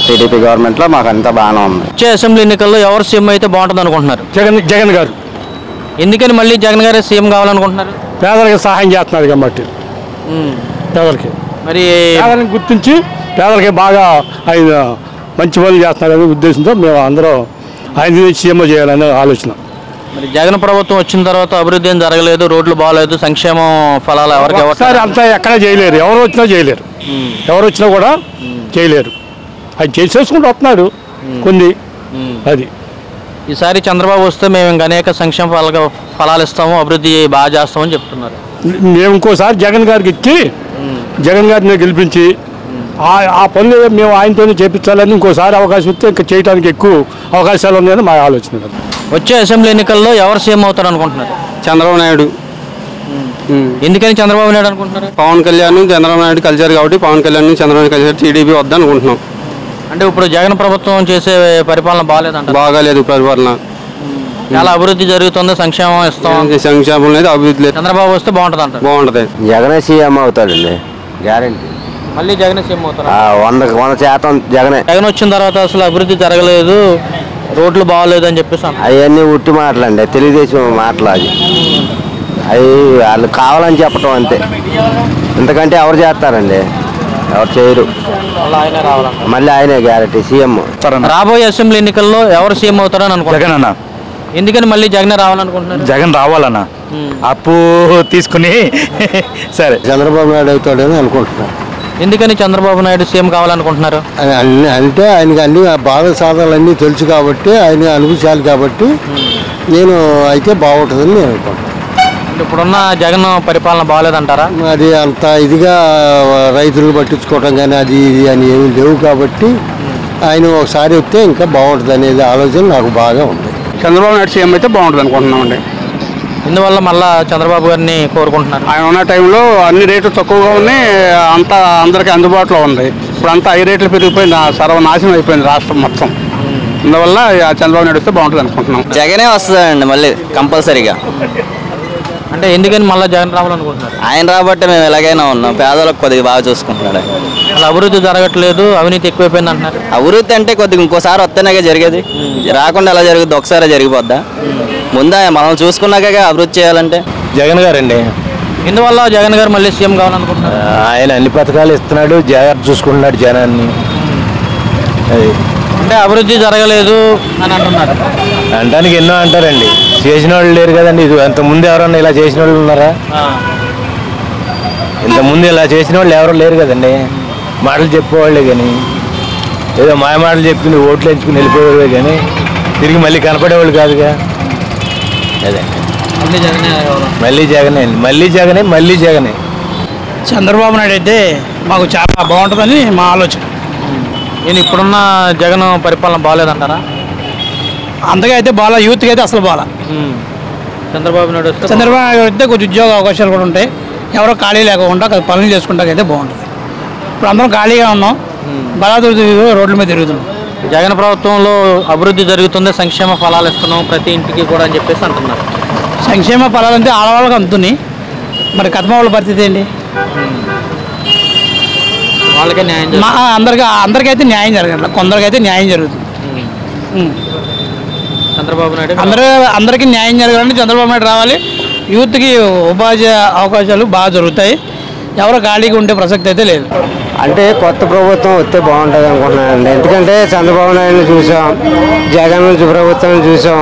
టీడీపీ గవర్నమెంట్లో మాకు అంతా బాగానే ఉంది. వచ్చే అసెంబ్లీ ఎన్నికల్లో ఎవరు సీఎం అయితే బాగుంటుంది అనుకుంటున్నారు? జగన్ గారు. ఎందుకని మళ్ళీ జగన్ గారే సీఎం కావాలనుకుంటున్నారు? పేదలకు సహాయం చేస్తున్నారు కాబట్టి. పేదలకి మరి పేదలను గుర్తించి పేదలకి బాగా ఆయన మంచి పనులు చేస్తున్నారనే ఉద్దేశంతో మేము అందరూ ఆయన సీఎం చేయాలనే ఆలోచన. మరి జగన్ ప్రభుత్వం వచ్చిన తర్వాత అభివృద్ధి ఏం జరగలేదు, రోడ్లు బాగాలేదు, సంక్షేమ ఫలాలు ఎవరికి ఒకసారి అంతా ఎక్కడ చేయలేరు, ఎవరు వచ్చినా చేయలేరు. ఎవరు వచ్చినా కూడా చేయలేరు. ఆయన చేసేసుకుంటూ వస్తున్నాడు కొన్ని. అది ఈసారి చంద్రబాబు వస్తే మేము ఇంకా అనేక సంక్షేమ ఫలాలు ఇస్తాము, అభివృద్ధి బాగా చేస్తామని చెప్తున్నారు. మేము ఇంకోసారి జగన్ గారికి ఇచ్చి జగన్ గారిని గెలిపించి ఆ పనులు మేము ఆయనతోనే చేపించాలని ఇంకోసారి అవకాశం ఇస్తే ఇంకా చేయడానికి ఎక్కువ అవకాశాలు ఉన్నాయని మా ఆలోచన. వచ్చే అసెంబ్లీ ఎన్నికల్లో ఎవరు సీఎం అవుతారు అనుకుంటున్నారు? చంద్రబాబు నాయుడు. ఎందుకని చంద్రబాబు నాయుడు అనుకుంటున్నారు? పవన్ కళ్యాణ్ చంద్రబాబు నాయుడు కలిశారు కాబట్టి పవన్ కళ్యాణ్ చంద్రబాబు కలిశారు, టీడీపీ వద్ద అనుకుంటున్నాం. అంటే ఇప్పుడు జగన్ ప్రభుత్వం చేసే పరిపాలన బాగాలేదంట? బాగాలేదు పరిపాలన. చాలా అభివృద్ధి జరుగుతుంది, సంక్షేమం ఇస్తాం. సంక్షేమం లేదు, అభివృద్ధి లేదు. చంద్రబాబు వస్తే బాగుంటుంది అంట? బాగుంటుంది. జగనే సీఎం అవుతాడండి, గ్యారెంటీ. మళ్ళీ జగన్ సీఎం అవుతారు? 100% జగనే. జగన్ వచ్చిన తర్వాత అసలు అభివృద్ధి జరగలేదు, రోడ్లు బాగాలేదు అని చెప్పేసి అవన్నీ ఉట్టి మాటలండి, తెలుగుదేశం మాటలు. అవి వాళ్ళు కావాలని చెప్పటం అంతే, ఎందుకంటే ఎవరు చేస్తారండి, ఎవరు చేయరు. మళ్ళీ ఆయనే గ్యారెంటీ సీఎం. రాబోయే అసెంబ్లీ ఎన్నికల్లో ఎవరు సీఎం అవుతారని అనుకుంటున్నారు? జగన్ అన్న. ఎందుకని మళ్ళీ జగన్ రావాలనుకుంటున్నారు? జగన్ రావాలన్నా, అప్పు తీసుకుని సరే చంద్రబాబు నాయుడు అవుతాడని అనుకుంటున్నాను. ఎందుకని చంద్రబాబు నాయుడు సీఎం కావాలనుకుంటున్నారు? అంటే ఆయనకి అన్ని బాధ సాధనలన్నీ తెలుసు కాబట్టి, ఆయన అనుభవించాలి కాబట్టి నేను అయితే బాగుంటుందని నేను అనుకుంటున్నాను. ఇప్పుడున్న జగన్ పరిపాలన బాగాలేదంటారా? అది అంత ఇదిగా రైతులు పట్టించుకోవటం కానీ అది ఇది అని ఏమీ లేవు కాబట్టి ఆయన ఒకసారి వస్తే ఇంకా బాగుంటుంది అనేది ఆలోచన నాకు బాగా ఉంది. చంద్రబాబు నాయుడు సీఎం అయితే బాగుంటుంది అనుకుంటున్నామండి. ఇందువల్ల మళ్ళీ చంద్రబాబు గారిని కోరుకుంటున్నారు. ఆయన ఉన్న టైంలో అన్ని రేట్లు తక్కువగా ఉన్నాయి, అంతా అందరికీ అందుబాటులో ఉంది. ఇప్పుడు అంతా ఐ రేట్లు పెరిగిపోయి సర్వనాశనం అయిపోయింది రాష్ట్రం మొత్తం. అందువల్ల చంద్రబాబు నాయుడు వస్తే బాగుంటుంది అనుకుంటున్నాం. జగనే వస్తుందండి మళ్ళీ కంపల్సరీగా. అంటే ఎందుకని మళ్ళీ జగన్ రావాలనుకుంటున్నారు? ఆయన రాబట్టే మేము ఎలాగైనా ఉన్నాం, పేదలకు కొద్దిగా బాగా చూసుకుంటున్నాడు. అసలు అభివృద్ధి జరగట్లేదు, అవినీతి ఎక్కువైపోయింది అంటున్నారు. అభివృద్ధి అంటే కొద్దిగా ఇంకోసారి వస్తేనే జరిగేది, రాకుండా ఎలా జరుగుద్ది, ఒకసారి జరిగిపోద్దా? ముందా మనం చూసుకున్నాక అభివృద్ధి చేయాలంటే జగన్ గారండి. ఇందువల్ల జగన్ గారు మళ్ళీ సీఎం కావాలనుకుంటున్నారు. ఆయన అన్ని పథకాలు ఇస్తున్నాడు, జాగ్రత్త చూసుకుంటున్నాడు జనాన్ని. అది అంటే అభివృద్ధి జరగలేదు అని అంటున్నారు. అంటానికి ఎన్నో అంటారండి, చేసిన వాళ్ళు లేరు కదండి. ఇది అంతకుముందు ఎవరన్నా ఇలా చేసిన వాళ్ళు ఉన్నారా? ఇంతకుముందు ఇలా చేసిన వాళ్ళు ఎవరో లేరు కదండి. మాటలు చెప్పేవాళ్ళే కానీ, ఏదో మాయ మాటలు చెప్పుకుని ఓట్లు ఎంచుకుని వెళ్ళిపోయేవాళ్ళే కానీ తిరిగి మళ్ళీ కనపడేవాళ్ళు కాదుగా. అదే మళ్ళీ జగనే, మళ్ళీ జగనే, మళ్ళీ జగనే. చంద్రబాబు నాయుడు అయితే మాకు చాలా బాగుంటుందని మా ఆలోచన. నేను ఇప్పుడున్న జగన్ పరిపాలన బాగాలేదంటారా? అంతగా అయితే బాగా, యూత్కి అయితే అసలు బాగా. చంద్రబాబు నాయుడు అయితే కొంచెం ఉద్యోగ అవకాశాలు కూడా ఉంటాయి, ఎవరో ఖాళీ లేకుండా పనులు చేసుకుంటాకైతే బాగుంటుంది. ఇప్పుడు అందరం ఖాళీగా ఉన్నాం, బలాదురు రోడ్ల మీద తిరుగుతున్నాం. జగన్ ప్రభుత్వంలో అభివృద్ధి జరుగుతుంది, సంక్షేమ ఫలాలు ఇస్తున్నాం ప్రతి ఇంటికి కూడా అని చెప్పేసి అంటున్నారు. సంక్షేమ ఫలాలంటే ఆడవాళ్ళకి అందుతున్నాయి, మరి కథమ వాళ్ళ పరిస్థితి ఏంటి? వాళ్ళకే న్యాయం అందరికైతే న్యాయం జరగట్లేదు, కొందరికైతే న్యాయం జరుగుతుంది. చంద్రబాబు నాయుడు అందరికీ న్యాయం జరగాలంటే చంద్రబాబు నాయుడు రావాలి. యూత్కి ఉపాధి అవకాశాలు బాగా జరుగుతాయి, ఎవరో ఖాళీగా ఉండే ప్రసక్తి అయితే లేదు. అంటే కొత్త ప్రభుత్వం వస్తే బాగుంటుంది అనుకుంటున్నానండి. ఎందుకంటే చంద్రబాబు నాయుడుని చూసాం, జగన్ ప్రభుత్వం చూసాం.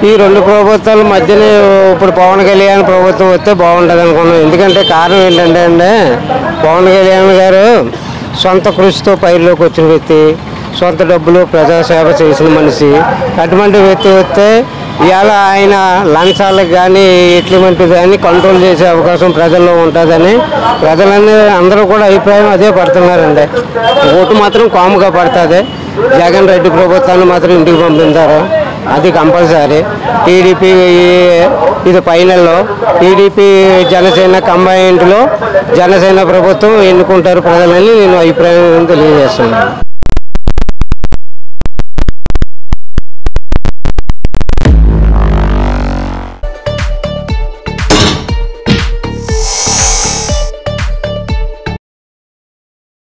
ఈ రెండు ప్రభుత్వాల మధ్యనే ఇప్పుడు పవన్ కళ్యాణ్ ప్రభుత్వం వస్తే బాగుంటుంది అనుకున్నాం. ఎందుకంటే కారణం ఏంటంటే అండి, పవన్ కళ్యాణ్ గారు సొంత కృషితో పైర్లోకి వచ్చిన వ్యక్తి, సొంత డబ్బులు ప్రజాసేవ చేసిన మనిషి. అటువంటి వ్యక్తి వస్తే ఇవాళ ఆయన లంచాలకు కానీ ఎట్లమంటి కానీ కంట్రోల్ చేసే అవకాశం ప్రజల్లో ఉంటుందని అందరూ కూడా అభిప్రాయం అదే పడుతున్నారండి. ఓటు మాత్రం కాముగా పడుతుంది. జగన్ రెడ్డి ప్రభుత్వాన్ని మాత్రం ఇంటికి పంపించారు, అది కంపల్సరీ. టీడీపీ ఇది ఫైనల్లో టీడీపీ జనసేన కంబైన్డ్లో జనసేన ప్రభుత్వం ఎన్నుకుంటారు ప్రజలని నేను అభిప్రాయం తెలియజేస్తున్నాను.